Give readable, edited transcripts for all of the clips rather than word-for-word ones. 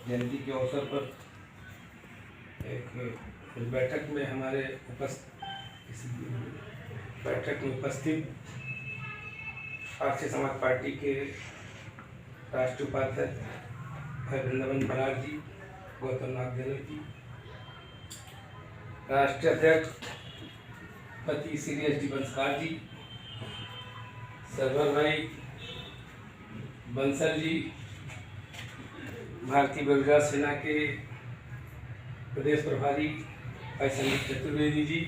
जयंती के अवसर पर एक बैठक में हमारे इस बैठक में उपस्थित भारतीय समाज पार्टी के राष्ट्रीय उपाध्यक्ष भाई वृंदावन बराड़ जी, गौतम नाथ जी, राष्ट्रीय अध्यक्ष पति श्री एस डी बंसकार जी, सरवर भाई बंसल जी, भारतीय बेरोजगार सेना के प्रदेश प्रभारी भाई संदीप चतुर्वेदी जी,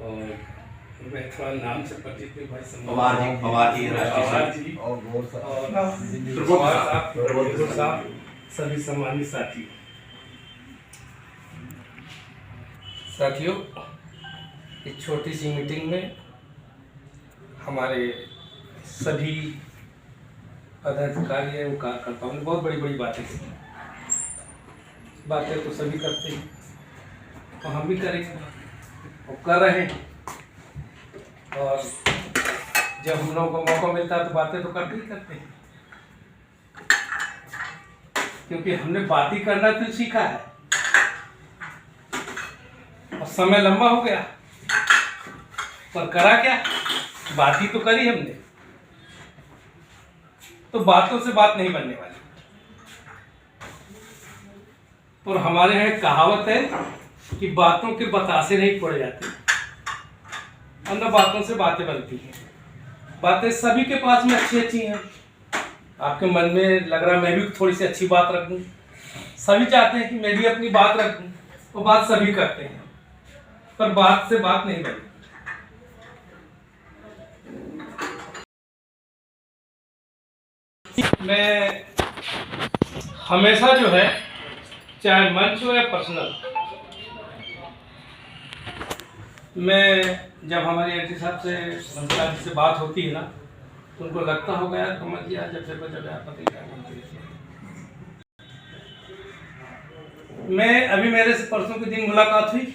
और मैं थोड़ा नाम से परिचित हूँ भाई पवार जी जी और सभी सम्मानित साथियों, इस छोटी सी मीटिंग में हमारे सभी पदाधिकारी एवं कार्यकर्ताओं ने बहुत बड़ी बड़ी बातें की। बातें तो सभी करते हैं तो हम भी करेंगे और कर रहे हैं, और जब हम लोगों को मौका मिलता है तो बातें तो करते ही करते हैं, क्योंकि हमने बात ही करना तो सीखा है और समय लंबा हो गया, पर करा क्या, बात ही तो करी हमने। तो बातों से बात नहीं बनने वाली। और हमारे यहाँ एक कहावत है कि बातों के बतासे नहीं पड़ जाते, अंदर बातों से बातें बनती हैं। बातें सभी के पास में अच्छी अच्छी हैं। आपके मन में लग रहा है मैं भी थोड़ी सी अच्छी बात रखूं, सभी चाहते हैं कि मैं भी अपनी बात रखूं, वो बात सभी करते हैं, पर बात से बात नहीं बनती। मैं हमेशा जो है, चाहे मंच हो या पर्सनल, मैं जब हमारे एंटी साहब से बंसकार जी से बात होती है ना, तो उनको लगता होगा यार कमल जी आज जब पता नहीं क्या मंत्री। मैं अभी मेरे से परसों के दिन मुलाकात हुई,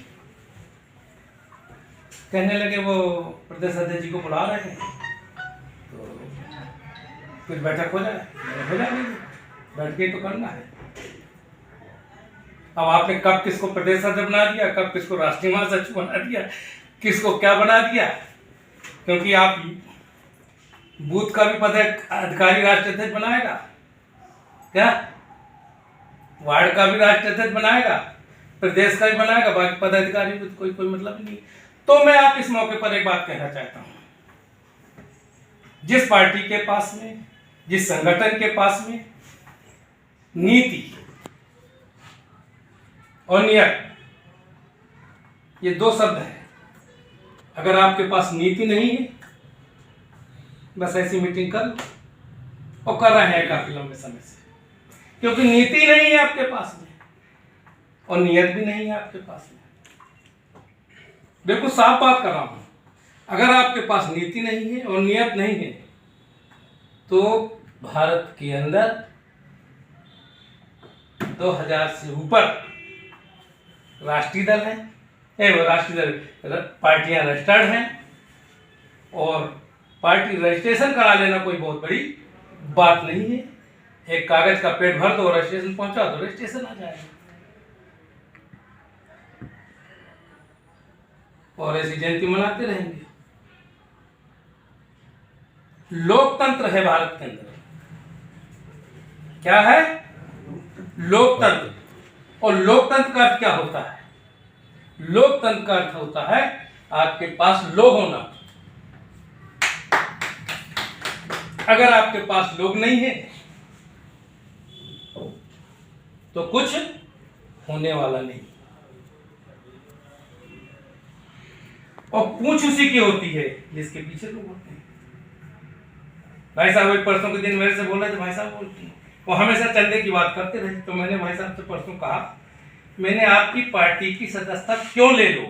कहने लगे वो प्रदेश अध्यक्ष जी को बुला रहे हैं तो कुछ बैठक हो जाएगी, बैठ के तो करना है। अब आपने कब किसको प्रदेश अध्यक्ष बना दिया, कब किसको राष्ट्रीय महासचिव बना दिया, किसको क्या बना दिया, क्योंकि आप बूथ का भी पदाधिकारी राष्ट्रीय अध्यक्ष बनाएगा क्या, वार्ड का भी राष्ट्रीय अध्यक्ष बनाएगा, प्रदेश का भी बनाएगा, बाकी पदाधिकारी भी कोई मतलब नहीं। तो मैं आप इस मौके पर एक बात कहना चाहता हूं, जिस पार्टी के पास में, जिस संगठन के पास में नीति और नियत, ये दो शब्द हैं, अगर आपके पास नीति नहीं है, बस ऐसी मीटिंग कर लो, और कर रहे हैं काफी लंबे समय से, क्योंकि नीति नहीं है आपके पास में और नियत भी नहीं है आपके पास में। बिल्कुल साफ बात कर रहा हूं, अगर आपके पास नीति नहीं है और नियत नहीं है, तो भारत के अंदर 2000 से ऊपर राष्ट्रीय दल है, राष्ट्रीय दल पार्टियां रजिस्टर्ड हैं, और पार्टी रजिस्ट्रेशन करा लेना कोई बहुत बड़ी बात नहीं है। एक कागज का पेट भर दो, रजिस्ट्रेशन पहुंचा दो, रजिस्ट्रेशन आ जाएगा, और ऐसी जयंती मनाते रहेंगे। लोकतंत्र है भारत के अंदर, क्या है, लोकतंत्र। और लोकतंत्र का अर्थ क्या होता है, लोकतंत्र का अर्थ होता है आपके पास लोग होना। अगर आपके पास लोग नहीं है तो कुछ होने वाला नहीं, और पूछ उसी की होती है जिसके पीछे लोग होते हैं। भाई साहब एक परसों के दिन मेरे से बोल रहे थे, भाई साहब बोलती वो हमेशा चंदे की बात करते रहे, तो मैंने भाई साहब से परसों कहा, मैंने आपकी पार्टी की सदस्यता क्यों ले लो,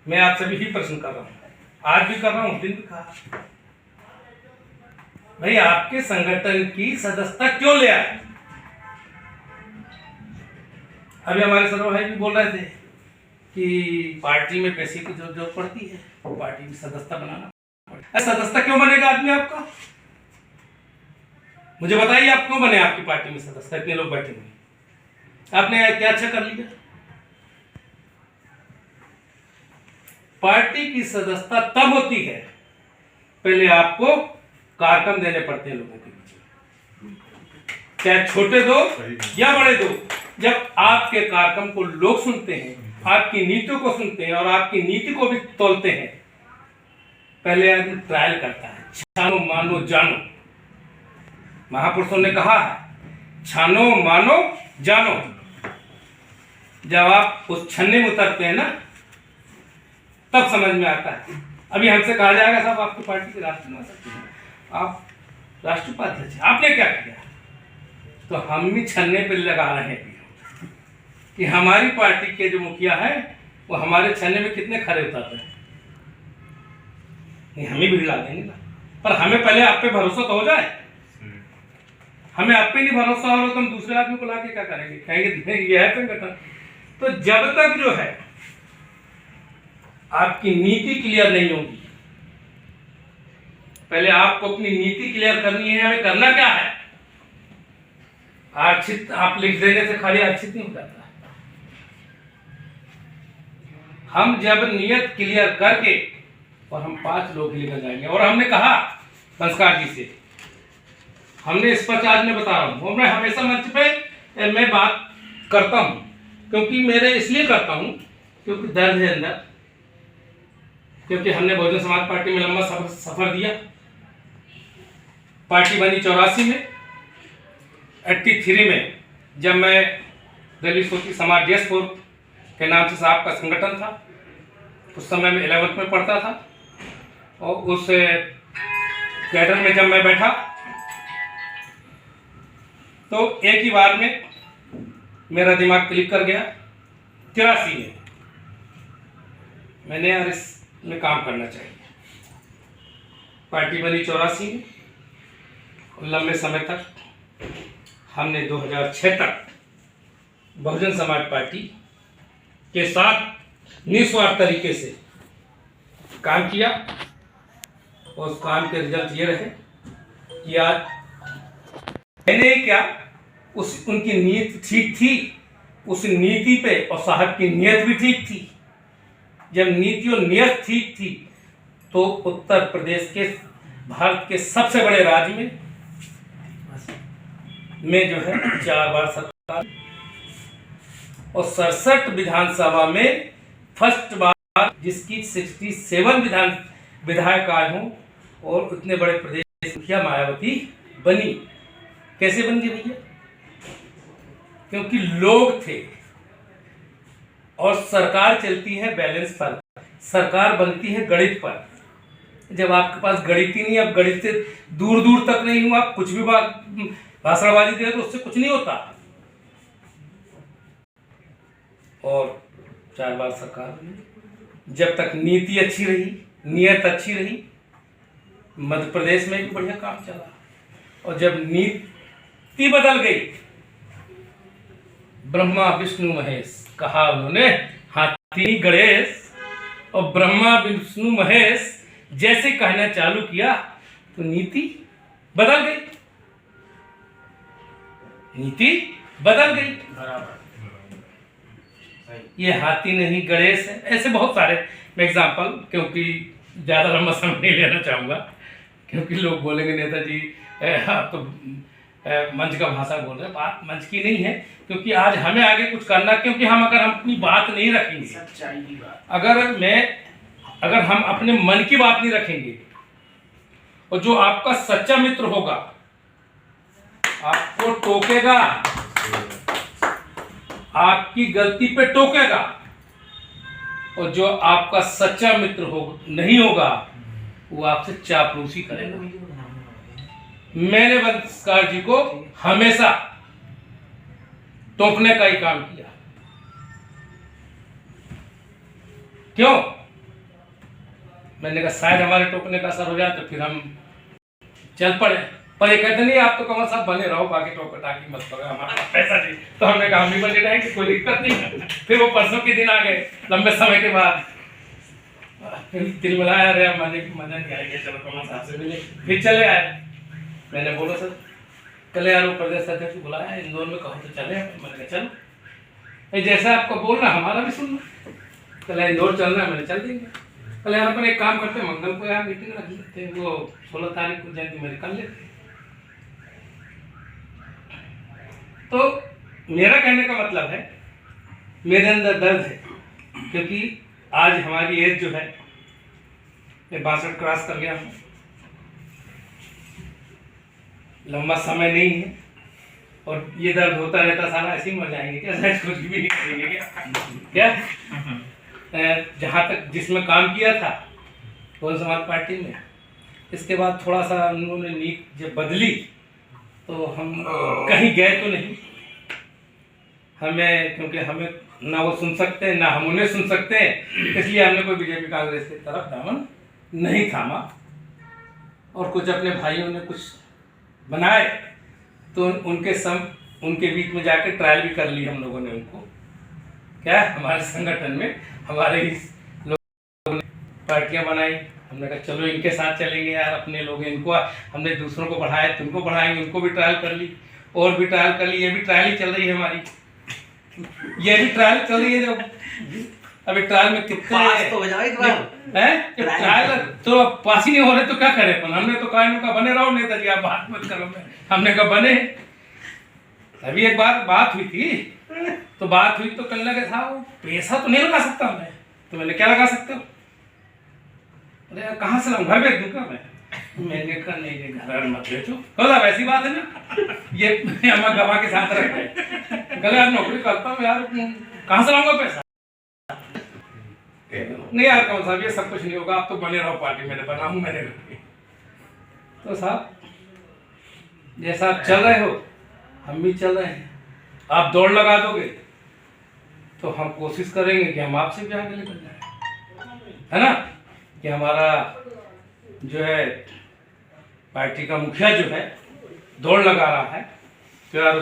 मैं आपसे भी प्रश्न कर रहा हूं, आज भी कर रहा हूं, दिन भी कहा, भाई आपके संगठन की सदस्यता क्यों ले आए। अभी हमारे सर्व भाई भी बोल रहे थे कि पार्टी में पैसे की जरूरत पड़ती है, पार्टी की सदस्यता बनाना पड़ता है। सदस्यता क्यों बनेगा आदमी आपका, मुझे बताइए आप क्यों बने आपकी पार्टी में सदस्य? इतने लोग बैठे हुए, आपने क्या अच्छा कर लिया? पार्टी की सदस्यता तब होती है, पहले आपको कार्यक्रम देने पड़ते हैं लोगों के बीच, चाहे छोटे दो या बड़े दो। जब आपके कार्यक्रम को लोग सुनते हैं, आपकी नीतियों को सुनते हैं और आपकी नीति को भी तोलते हैं, पहले आदमी ट्रायल करता है, छानो मानो जानो। महापुरुषों ने कहा है, छानो मानो जानो। जब आप उस छन्ने में उतरते हैं ना, तब समझ में आता है। अभी हमसे कहा जाएगा साहब आपकी पार्टी के राष्ट्रीय महासचिव हैं, आप राष्ट्रीय उपाध्यक्ष, आपने क्या किया? तो हम भी छन्ने पे लगा रहे हैं कि हमारी पार्टी के जो मुखिया है वो हमारे छन्ने में कितने खरे उतरते हैं। नहीं, हमें भीड़ ला देंगे ना, पर हमें पहले आप पे भरोसा तो हो जाए। हमें आप पे नहीं भरोसा हो तो हम दूसरे आदमी को लाके क्या करेंगे? कहेंगे ये है संगठन। तो जब तक जो है आपकी नीति क्लियर नहीं होगी, पहले आपको अपनी नीति क्लियर करनी है। हमें करना क्या है? आरक्षित आप लिख देने से खाली आरक्षित नहीं हो जाता। हम जब नियत क्लियर करके, और हम 5 लोग लेकर जाएंगे, और हमने कहा संस्कार जी से, हमने स्पष्ट आज मैं बता रहा हूं, मैं हमेशा मंच पे मैं बात करता हूं, क्योंकि मेरे इसलिए करता हूं क्योंकि दर्द है अंदर, क्योंकि हमने बहुजन समाज पार्टी में लंबा सफर दिया। पार्टी बनी 84 में, 83 में जब मैं दलित सोची समाज जैसपुर के नाम से साहब का संगठन था, उस समय में 11th में पढ़ता था, और उस कैडर में जब मैं बैठा तो एक ही बार में मेरा दिमाग क्लिक कर गया। 83 में मैंने यार इसमें काम करना चाहिए। पार्टी बनी 84 में, लंबे समय तक हमने 2006 तक बहुजन समाज पार्टी के साथ निस्वार्थ तरीके से काम किया, और उस काम के रिजल्ट ये रहे कि आज मैंने क्या, उस उनकी नीति ठीक थी, उस नीति पे, और साहब की नीयत भी ठीक थी। जब नीति और नीयत ठीक थी तो उत्तर प्रदेश के भारत के सबसे बड़े राज्य में जो है 4 बार सरकार, और 67 विधानसभा में फर्स्ट बार जिसकी 67 विधायक आए हों, और उतने बड़े प्रदेश मुखिया मायावती बनी। कैसे बन गई भैया? क्योंकि लोग थे, और सरकार चलती है बैलेंस पर, सरकार बनती है गणित पर। जब आपके पास गणित ही नहीं, आप गणित से दूर दूर तक नहीं हुआ, आप कुछ भी भाषणबाजी दे तो उससे कुछ नहीं होता। और 4 बार सरकार बनी। जब तक नीति अच्छी रही, नियत अच्छी रही, मध्य प्रदेश में भी बढ़िया काम चला। और जब नीति बदल गई, ब्रह्मा विष्णु महेश कहा उन्होंने, हाथी गणेश, और ब्रह्मा विष्णु महेश जैसे कहना चालू किया तो नीति बदल गई, नीति बदल गई। ये हाथी नहीं गणेश है। ऐसे बहुत सारे एग्जाम्पल, क्योंकि ज़्यादा लंबा समय नहीं लेना चाहूँगा, क्योंकि लोग बोलेंगे नेताजी आप तो मंच का भाषा बोल रहे हैं। बात मंच की नहीं है, क्योंकि आज हमें आगे कुछ करना, क्योंकि हम अगर हम अपनी बात नहीं रखेंगे, सच्चाई की बात, अगर हम अपने मन की बात नहीं रखेंगे, और जो आपका सच्चा मित्र होगा आपको टोकेगा, आपकी गलती पे टोकेगा, और जो आपका सच्चा मित्र नहीं होगा वो आपसे चापलूसी करेगा। मैंने संस्कार जी को हमेशा टोकने का ही काम किया। क्यों? मैंने कहा शायद हमारे टोकने का असर हो जाए तो फिर हम चल पड़े, पर ये कहते नहीं आप तो कमल साहब बने रहो, बाकी टोक टाकी मत करो, हमारा पैसा जी। तो हमने कहा हम भी बने रहेंगे, कोई दिक्कत नहीं। फिर वो परसों के दिन आ गए, लंबे समय के बाद, फिर दिल मिलाया, अरे मजा नहीं आएगा, चलो कमल साहब से मिले, फिर चले आए। मैंने बोला सर कल यार वो प्रदेश अध्यक्ष बुलाया इंदौर में, कहो तो चले। मैंने कहा चलो, जैसा आपको बोलना हमारा भी सुनना। कल इंदौर चलना है, मैंने चल देंगे। कल यार अपन एक काम करते हैं, मंगल को यार मीटिंग रख लेते हैं, वो 16 तारीख को जयंती मेरे कर लेते हैं। तो मेरा कहने का मतलब है, मेरे अंदर दर्द है, क्योंकि आज हमारी एज जो है, मैं 62 क्रॉस कर गया हूँ। लंबा समय नहीं है, और ये दर्द होता रहता सारा, ऐसे ही मर जाएंगे क्या? शायद कुछ भी नहीं करेंगे क्या? जहाँ तक जिसमें काम किया था बहुजन समाज पार्टी में, इसके बाद थोड़ा सा उन्होंने नीत जब बदली तो हम कहीं गए तो नहीं। हमें, क्योंकि हमें ना वो सुन सकते हैं ना हम उन्हें सुन सकते हैं, इसलिए हमने कोई बीजेपी कांग्रेस की तरफ दामन नहीं थामा। और कुछ अपने भाइयों ने कुछ बनाए तो उनके बीच में जाकर ट्रायल भी कर ली हम लोगों ने उनको, क्या हमारे संगठन में हमारे ही लोगों ने पार्टियां बनाई। हमने कहा चलो इनके साथ चलेंगे यार, अपने लोग इनको, हमने दूसरों को बढ़ाया, तुमको बढ़ाएंगे, उनको भी ट्रायल कर ली और भी ट्रायल कर ली। ये भी ट्रायल ही चल रही है हमारी, ये भी ट्रायल चल रही है। जब अभी ट्रायल में कितने पास तो हो जाए ट्रायल तो पास ही नहीं हो रहे तो क्या करें अपन? हमने तो कहा इनका बने रहो, नेताजी आप बात मत करो। हमने कहा बने। अभी एक बार बात हुई थी, तो बात हुई तो कल लगे था पैसा तो नहीं लगा सकता मैं, तो मैंने क्या लगा सकता हूँ? अरे यार कहाँ से लाऊं, घर भेज दूंगा मैंने कहा नहीं घर मत भेजो। बोला वैसी बात है ना, ये हम गवाह के साथ रखे गले यार नौकरी करता हूँ यार, कहाँ से लाऊंगा पैसा? नहीं यार कौन साहब ये सब कुछ नहीं होगा, आप तो बने रहो पार्टी, मैंने बना हूँ मैंने। तो साहब जैसा आप चल रहे हो हम भी चल रहे हैं। आप दौड़ लगा दोगे तो हम कोशिश करेंगे कि हम आपसे भी आगे निकल जाए, है ना? कि हमारा जो है पार्टी का मुखिया जो है दौड़ लगा रहा है, तो यार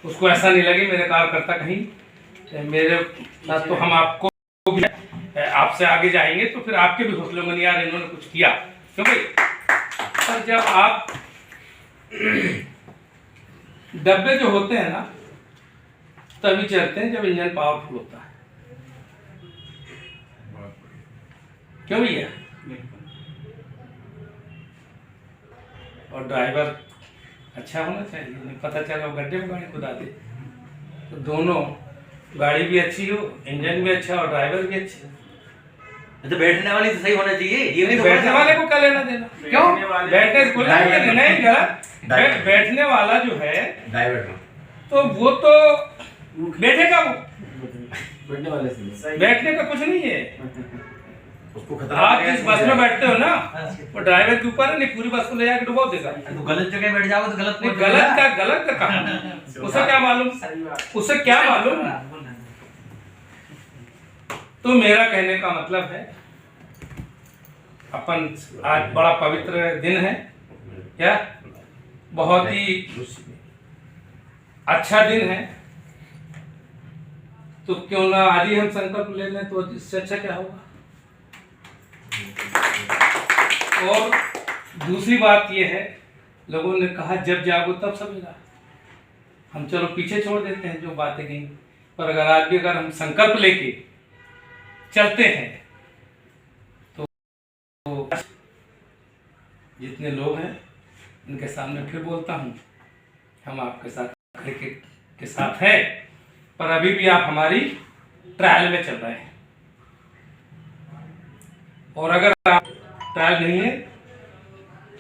उसको ऐसा नहीं लगे मेरे कार्यकर्ता कहीं मेरे साथ, तो हम आपको भी आपसे आगे जाएंगे तो फिर आपके भी हौसले में यार इन्होंने कुछ किया। क्योंकि पर जब आप डब्बे जो होते हैं ना तभी चलते हैं जब इंजन पावरफुल होता है, क्यों भैया? और ड्राइवर अच्छा होना चाहिए, नहीं पता चला वो गड्ढे में गाड़ी खुदा दे। तो दोनों गाड़ी भी अच्छी हो, इंजन भी अच्छा और ड्राइवर भी अच्छा। तो बैठने वाली तो सही होना चाहिए, ये नहीं तो बैठने वाले को क्या लेना देना? क्यों बैठने को नहीं गलत, बैठने वाला जो है ड्राइवर तो वो तो बैठेगा, वो बैठने वाले से बैठने का कुछ नहीं है। उसको खतरा आप जिस बस में बैठते हो ना वो ड्राइवर के ऊपर है, नहीं पूरी बस को ले जाकर डुबा देगा। तो गलत जगह बैठ जाओ तो गलत नहीं, गलत का कहा? उसे क्या मालूम, उसे क्या मालूम? तो मेरा कहने का मतलब है अपन आज बड़ा पवित्र दिन है, क्या बहुत ही अच्छा दिन है, तो क्यों ना आज ही हम संकल्प ले लें, तो इससे अच्छा क्या होगा? और दूसरी बात यह है, लोगों ने कहा जब जागो तब समझेगा। हम चलो पीछे छोड़ देते हैं जो बातें गई, पर अगर आज भी अगर हम संकल्प लेके चलते हैं तो जितने लोग हैं इनके सामने फिर बोलता हूँ, हम आपके साथ के साथ हैं, पर अभी भी आप हमारी ट्रायल में चल रहे हैं। और अगर आप ट्रायल नहीं है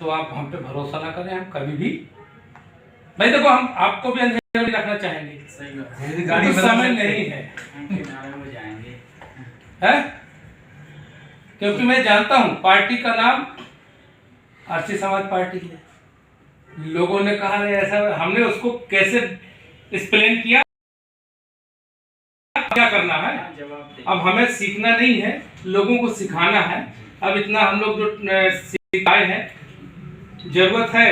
तो आप हम पे भरोसा ना करें, हम कभी भी भाई देखो हम आपको भी अंधेरे में रखना चाहेंगे, गाड़ी तो समय नहीं है, है? क्योंकि मैं जानता हूं पार्टी का नाम आरसी समाज पार्टी है। लोगों ने कहा ऐसा, हमने उसको कैसे एक्सप्लेन किया, क्या करना है। अब हमें सीखना नहीं है, लोगों को सिखाना है। अब इतना हम लोग जो सिखाए हैं, जरूरत है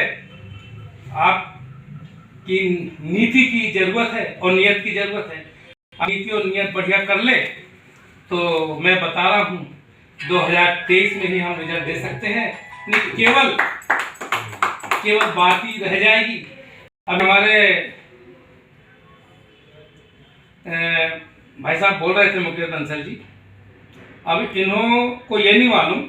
आपकी नीति की जरूरत है और नियत की जरूरत है। नीति और नियत बढ़िया कर ले तो मैं बता रहा हूँ 2023 में ही हम रिजल्ट दे सकते हैं। नहीं केवल बात ही रह जाएगी अब हमारे भाई साहब बोल रहे थे मुकेश बंसल जी, अब इन्हों को ये नहीं मालूम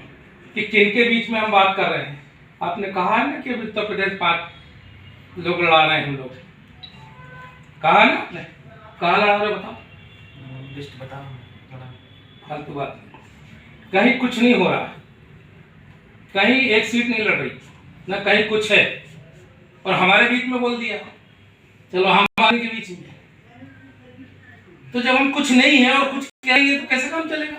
कि किनके बीच में हम बात कर रहे हैं। आपने कहा है ना कि अभी उत्तर प्रदेश 5 लोग लड़ा रहे हैं, हम लोग कहा ना आपने, कहाँ लड़ा रहे हो बताओ, लिस्ट बताओ। फालतू बात नहीं। कहीं कुछ नहीं हो रहा, कहीं एक सीट नहीं लड़ रही, ना कहीं कुछ है, और हमारे बीच में बोल दिया चलो हम हमारे के बीच में। तो जब हम कुछ नहीं है और कुछ कहेंगे तो कैसे काम चलेगा।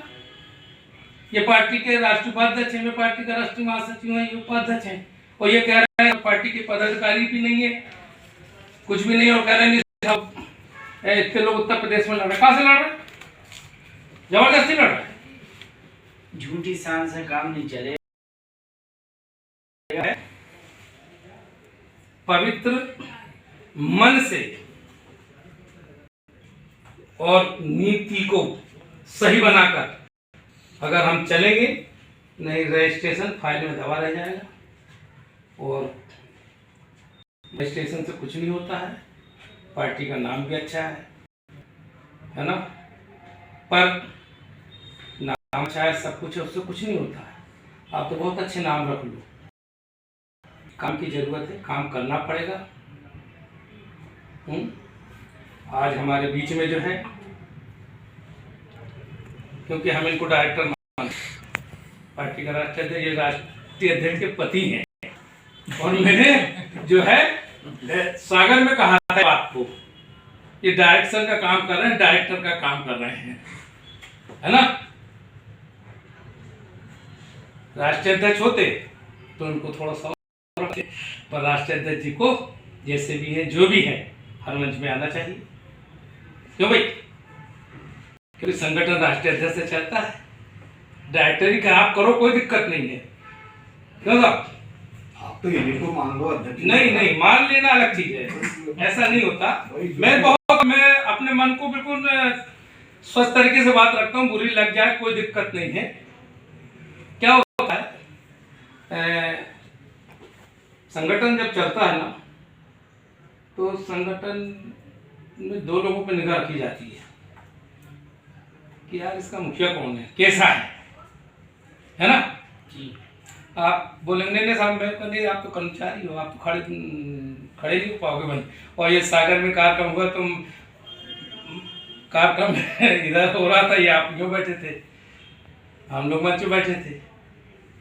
ये पार्टी के राष्ट्रीय उपाध्यक्ष हैं, मैं पार्टी का राष्ट्रीय महासचिव हूँ, ये उपाध्यक्ष हैं, और ये कह रहे हैं पार्टी के पदाधिकारी भी नहीं है, कुछ भी नहीं, और कह रहे हैं इतने लोग उत्तर प्रदेश में लड़ रहे। कहाँ से लड़ रहे, जबरदस्ती लड़ रहे, झूठी शान से काम नहीं चले। पवित्र मन से और नीति को सही बनाकर अगर हम चलेंगे, नहीं रजिस्ट्रेशन फाइल में दबा रह जाएगा, और रजिस्ट्रेशन से कुछ नहीं होता है। पार्टी का नाम भी अच्छा है ना, पर नाम अच्छा है, सब कुछ है, उससे कुछ नहीं होता है। आप तो बहुत अच्छे नाम रख लो, काम की जरूरत है, काम करना पड़ेगा। आज हमारे बीच में जो है, क्योंकि हम इनको डायरेक्टर मान, पार्टी का राष्ट्रीय अध्यक्ष, ये राष्ट्रीय अध्यक्ष के पति हैं, और मैंने जो है सागर में कहा था बात को, ये डायरेक्टर का काम कर रहे हैं, डायरेक्टर का काम कर रहे हैं, है ना। राष्ट्रीय अध्यक्ष होते तो उनको थोड़ा सा, पर राष्ट्रीय अध्यक्ष जी को जैसे भी है, जो भी है, हर मंच में आना चाहिए। क्यों भाई, क्योंकि संगठन राष्ट्रीय अध्यक्ष से चलता है, डायरेक्टरी का आप करो, कोई दिक्कत नहीं है। क्यों साहब, आप तो इन्हीं को मान लो अध्यक्ष। नहीं, मान लेना अलग चीज है, ऐसा नहीं होता। मैं अपने मन को बिल्कुल स्वस्थ तरीके से बात रखता हूँ, बुरी लग जाए कोई दिक्कत नहीं है। क्या होता है, संगठन जब चलता है ना, तो संगठन में 2 लोगों पर निगाह रखी जाती है कि यार इसका मुखिया कौन है, कैसा है ना जी। आप बोलेंगे नहीं साहब, मैं नहीं, आप तो कर्मचारी हो, आप तो खड़े नहीं हो पाओगे बंद। और ये सागर में कार्यक्रम हुआ, तुम कार्यक्रम इधर हो रहा था, ये आप यूँ बैठे थे, हम लोग मंच बैठे थे,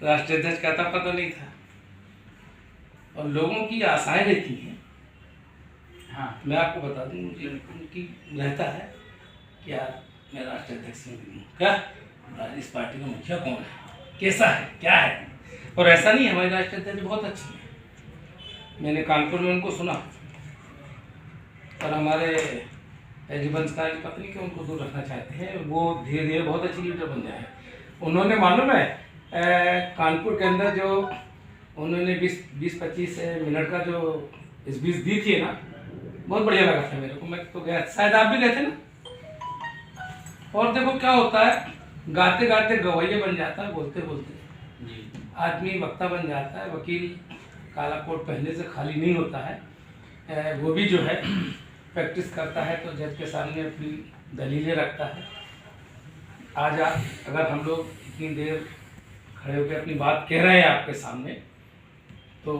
राष्ट्रीय अध्यक्ष का था पता नहीं था। और लोगों की आशाएं रहती हैं। हाँ, मैं आपको बता दूं, मुझे उनकी रहता है कि यार मैं राष्ट्रीय अध्यक्ष हूँ, क्या इस पार्टी का मुखिया कौन है, कैसा है, क्या है। और ऐसा नहीं, हमारे राष्ट्रीय अध्यक्ष बहुत अच्छी है, मैंने कानपुर में उनको सुना, और हमारे हरिवंश का पत्नी के उनको दूर रखना चाहते हैं, वो धीरे धीरे बहुत अच्छी लीडर बन जाए। उन्होंने मालूम है कानपुर के अंदर जो उन्होंने 20-25 मिनट का जो स्पीच दी थी ना, बहुत बढ़िया लगा था मेरे को। मैं तो गया, शायद आप भी गए थे ना। और देखो क्या होता है, गाते गाते गवैया बन जाता है, बोलते बोलते आदमी वक्ता बन जाता है। वकील काला कोट पहनने से खाली नहीं होता है, वो भी जो है प्रैक्टिस करता है, तो जज के सामने अपनी दलीलें रखता है। आज अगर हम लोग इतनी देर खड़े होकर अपनी बात कह रहे हैं आपके सामने, तो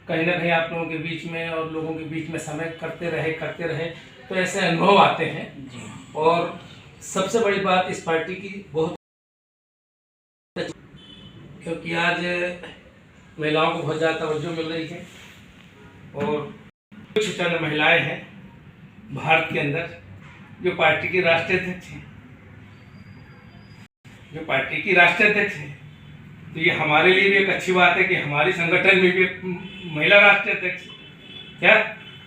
कहीं ना कहीं आप लोगों के बीच में और लोगों के बीच में समय करते रहे तो ऐसे अनुभव आते हैं जी। और सबसे बड़ी बात इस पार्टी की बहुत, क्योंकि आज महिलाओं को बहुत ज़्यादा तवज्जो मिल रही है, और कुछ चंद महिलाएं हैं भारत के अंदर जो पार्टी की राष्ट्रीय अध्यक्ष हैं, तो ये हमारे लिए भी एक अच्छी बात है कि हमारी संगठन में भी एक महिला राष्ट्रीय अध्यक्ष, क्या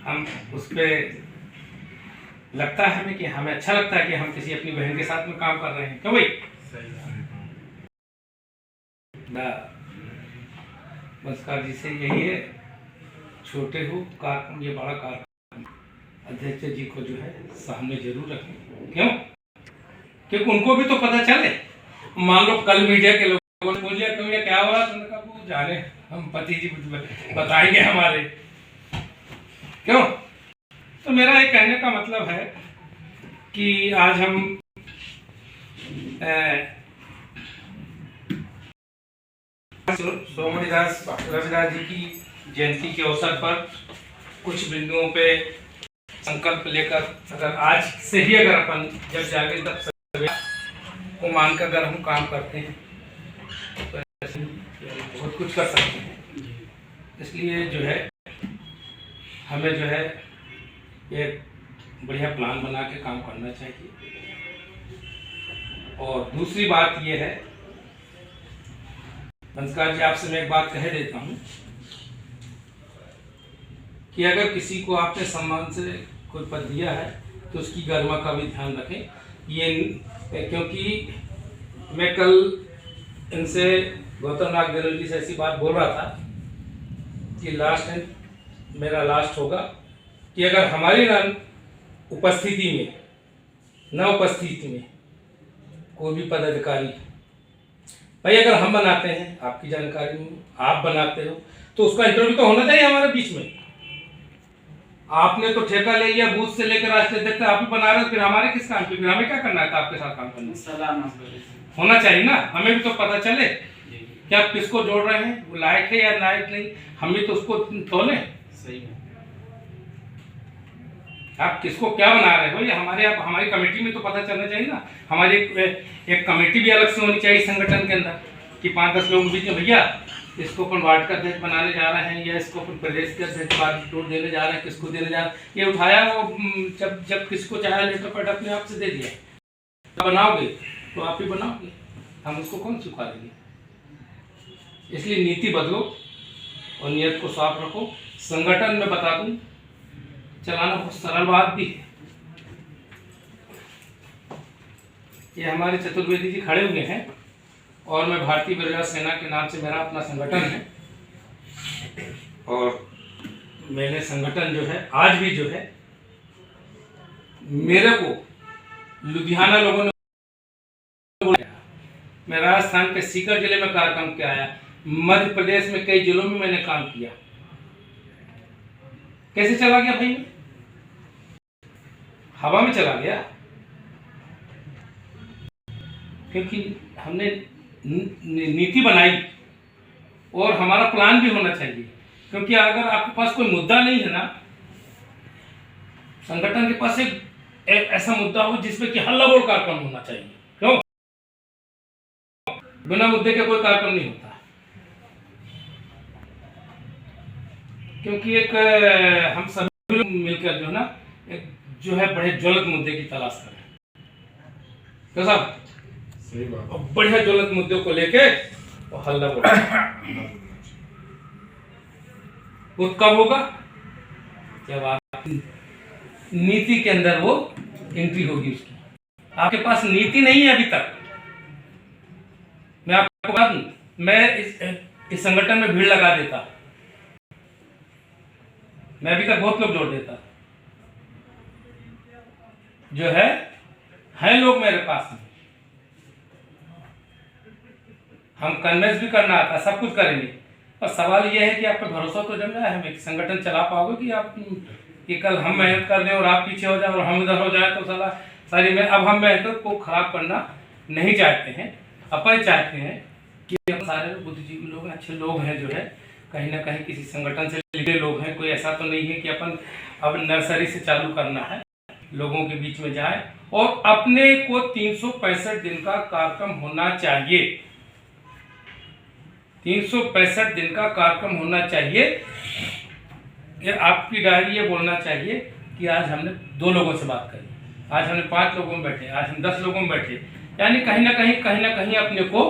हम उस पर लगता है हमें कि हमें अच्छा लगता है कि हम किसी अपनी बहन के साथ में काम कर रहे हैं। क्यों भाई, नमस्कार जी से यही है, छोटे हो कार्यक्रम, ये बड़ा कार्यक्रम, अध्यक्ष जी को जो है सामने जरूर रखें। क्यों, क्योंकि उनको भी तो पता चले। मान लो कल मीडिया के लोगों ने पूछा क्या हो रहा, तो उन्होंने कहा वो जाने, हम पति जी बताएंगे हमारे। क्यों? तो मेरा ये कहने का मतलब है कि आज हम सोमनीदास रविदास जी की जयंती के अवसर पर कुछ बिंदुओं पे संकल्प लेकर, अगर आज से ही अगर अपन जब जागे तब सवेरे को मानकर अगर हम काम करते हैं तो ऐसे बहुत कुछ कर सकते हैं। इसलिए जो है हमें जो है एक बढ़िया प्लान बना के काम करना चाहिए। और दूसरी बात ये है, नमस्कार जी, आपसे मैं एक बात कह देता हूँ कि अगर किसी को आपने सम्मान से कोई पद दिया है तो उसकी गरिमा का भी ध्यान रखें। ये क्योंकि मैं कल इनसे गौतम नाग बनर्जी से ऐसी बात बोल रहा था कि लास्ट मेरा लास्ट होगा कि अगर हमारी उपस्थिति में कोई भी पदाधिकारी, भाई अगर हम बनाते हैं, आपकी जानकारी में आप बनाते हो, तो उसका इंटरव्यू तो होना चाहिए हमारे बीच में। आपने तो ठेका ले लिया बूथ से लेकर राष्ट्रीय अध्यक्ष आप ही बना रहे हो, फिर हमारे किस काम की, फिर हमें क्या करना था आपके साथ काम करना? सलाह होना चाहिए ना, हमें भी तो पता चले कि आप किसको जोड़ रहे हैं, वो लायक है या लायक नहीं, हम भी तो उसको तोले। सही है। आप किसको क्या बना रहे हो ये हमारी कमेटी में तो पता चलना चाहिए ना। हमारी एक कमेटी भी अलग से होनी चाहिए संगठन के अंदर कि 5-10 लोगों के बीच में, भैया इसको अपन वार्ड का अध्यक्ष बनाने जा रहे हैं या इसको अपन प्रदेश के अध्यक्ष टूर देने जा रहे हैं, किसको देने जा रहे हैं, ये उठाया वो जब किसको चाहे लेटर पैड अपने आप से दे दिया। बनाओगे तो आप ही बनाओगे, हम उसको कौन स्वीकारेंगे? इसलिए नीति बदलो और नियत को साफ रखो। संगठन में बता दूं, चलाना बहुत सरल बात भी है। ये हमारे चतुर्वेदी जी खड़े हुए हैं और मैं भारतीय बिरला सेना के नाम से मेरा अपना संगठन है, और मेरे संगठन जो है आज भी जो है मेरे को लुधियाना लोगों ने बोला, मैं राजस्थान के सीकर जिले में कार्यक्रम किया आया, मध्य प्रदेश में कई जिलों में मैंने काम किया। कैसे चला गया भाई? हवा में चला गया, क्योंकि हमने नीति बनाई और हमारा प्लान भी होना चाहिए। क्योंकि अगर आपके पास कोई मुद्दा नहीं है ना, संगठन के पास एक ऐसा मुद्दा हो जिसमें कि हल्ला बोल कार्यक्रम होना चाहिए। क्यों? बिना मुद्दे के कोई कार्यक्रम नहीं होता। क्योंकि एक हम सभी लोग मिलकर जो है ना, एक जो है बड़े ज्वलंत मुद्दे की तलाश करें। तो साहब सही बात। और बढ़िया ज्वलंत मुद्दों को लेके और हल्ला बोल, वो कब होगा? जब आप नीति के अंदर वो एंट्री होगी उसकी। आपके पास नीति नहीं है अभी तक। मैं आपको बता दूं, मैं इस संगठन में भीड़ लगा देता, मैं अभी तक बहुत लोग जोड़ देता, जो है लोग मेरे पास में। हम कन्विंस भी करना आता, सब कुछ करेंगे, पर सवाल यह है कि आप पे भरोसा तो जम जाए, हम एक संगठन चला पाओगे कि आप कि कल हम मेहनत कर दें और आप पीछे हो जाए और हम इधर हो जाए तो सारी में अब हम मेहनत को खराब करना नहीं चाहते हैं। अपन चाहते हैं कि हम सारे बुद्धिजीवी लोग अच्छे लोग हैं, जो है कहीं ना कहीं किसी संगठन से लिखे लोग हैं। कोई ऐसा तो नहीं है कि अपन अब नर्सरी से चालू करना है, लोगों के बीच में जाए और अपने को 365 दिन का कार्यक्रम होना चाहिए। 365 दिन का कार्यक्रम होना चाहिए। ये आपकी डायरी ये बोलना चाहिए कि आज हमने 2 लोगों से बात करी, आज हमने 5 लोगों में बैठे, आज हम 10 लोगों में बैठे। यानी कहीं ना कहीं अपने को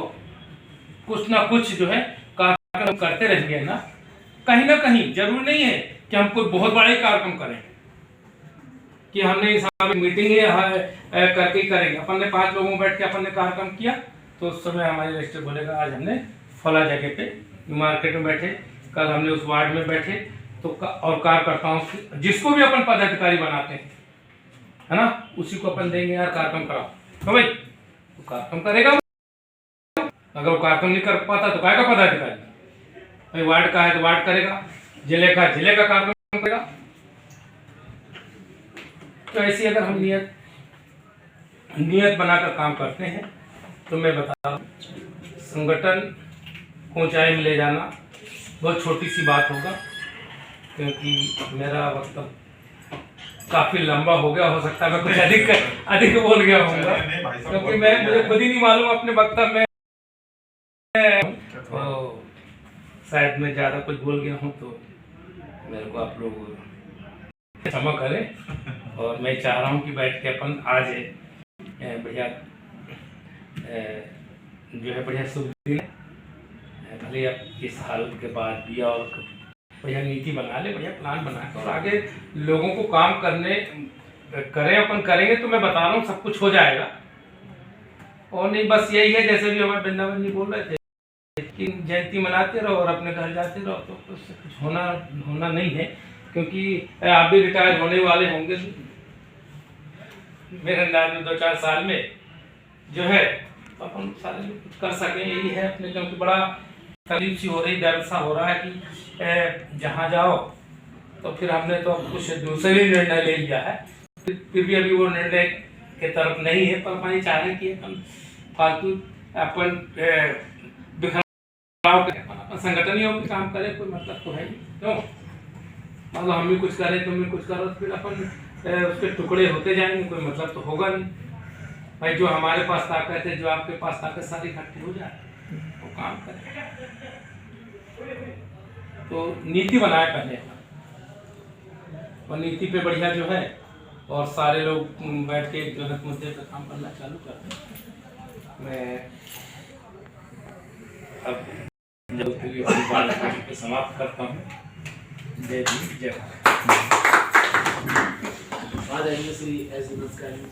कुछ ना कुछ जो है कार्यक्रम करते रहेंगे ना। कहीं ना कहीं जरूरी नहीं है कि हम कोई बहुत बड़ा ही कार्यक्रम करें कि हमने इस मीटिंग करके ही करेंगे। अपन ने 5 लोगों में बैठ के अपन ने कार्यक्रम किया तो उस समय हमारे रजिस्टर बोलेगा आज हमने फला जगह पे मार्केट में बैठे, कल हमने उस वार्ड में बैठे, तो और कार्यकर्ताओं से जिसको भी अपन पदाधिकारी बनाते हैं, है ना, उसी को अपन देंगे यार कार्यक्रम कराओ, तो भाई तो कार्यक्रम करेगा। अगर वो कार्यक्रम नहीं कर पाता तो क्या का पदाधिकारी? भाई वार्ड का है तो वार्ड करेगा, जिले का जिले का कार्यक्रम करेगा, तो ऐसी अगर हम नियत बनाकर काम करते हैं तो मैं बता रहा हूं, संगठन को ऊंचाई में ले जाना बहुत छोटी सी बात होगा, क्योंकि मेरा वक्तव्य काफी लंबा हो गया, हो सकता है मैं कुछ अधिक बोल गया होऊंगा, क्योंकि मुझे खुद ही नहीं मालूम अपने वक्तव्य में तो शायद मैं ज़्यादा कुछ बोल गया हूँ, तो मेरे को आप लोग क्षमा करें। और मैं चाह रहा हूँ कि बैठ के अपन आज बढ़िया जो है बढ़िया शुभ दिन है, भले अब इस हालत के बाद भी और बढ़िया नीति बना ले, बढ़िया प्लान बना के और आगे लोगों को काम करें अपन करेंगे तो मैं बता रहा हूँ सब कुछ हो जाएगा। और नहीं बस यही है, जैसे भी हमारे वृंदावन जी बोल रहे थे कि जयंती मनाते रहो और अपने घर जाते रहो, तो उससे कुछ होना नहीं है, क्योंकि आप भी रिटायर होने वाले होंगे मेरे अंदाज में 2-4 साल में जो है, तो अपन सारे लोग कुछ कर सकें यही है अपने, क्योंकि बड़ा तकलीफ सी हो रही, दर्द सा हो रहा है कि जहाँ जाओ तो फिर हमने तो कुछ दूसरे ही निर्णय ले लिया है, फिर भी अभी वो निर्णय के तरफ नहीं है, पर हमारी चाह रहे कि अपन फालतू अपन बिखराव संगठनियों पे काम करें, कोई मतलब तो है नहीं, क्यों मतलब हम भी कुछ करें तुम भी कुछ करो, फिर अपन उसके टुकड़े होते जाएंगे, कोई मतलब तो होगा नहीं भाई। जो हमारे पास ताकत है, जो आपके पास ताकत, सारी इकट्ठी हो जाए वो काम करें। तो नीति बनाए पहले, और नीति पे बढ़िया जो है और सारे लोग बैठ के एक गलत मुद्दे पे काम करना चालू कर दें। मैं अब जब समाप्त करता हूँ। जय जी जय Father, you see, as you was guiding,